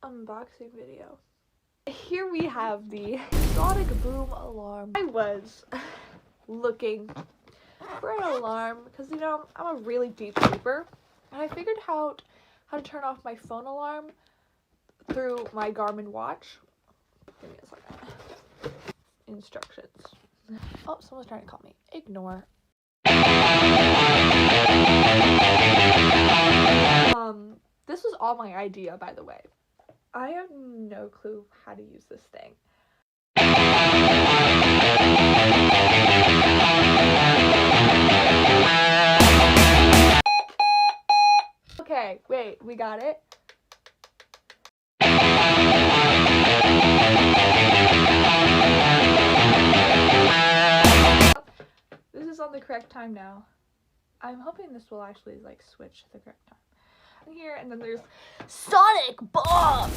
unboxing video. Here we have the sonic boom alarm. I was looking for an alarm because, you know, I'm a really deep sleeper, and I figured out how to turn off my phone alarm through my Garmin watch. Give me a second. Instructions. Oh, someone's trying to call me. Ignore. This was all my idea, by the way. I have no clue how to use this thing. Okay, wait, we got it. This is on the correct time now. I'm hoping this will actually like switch to the correct time. Here, and then there's Sonic Boom!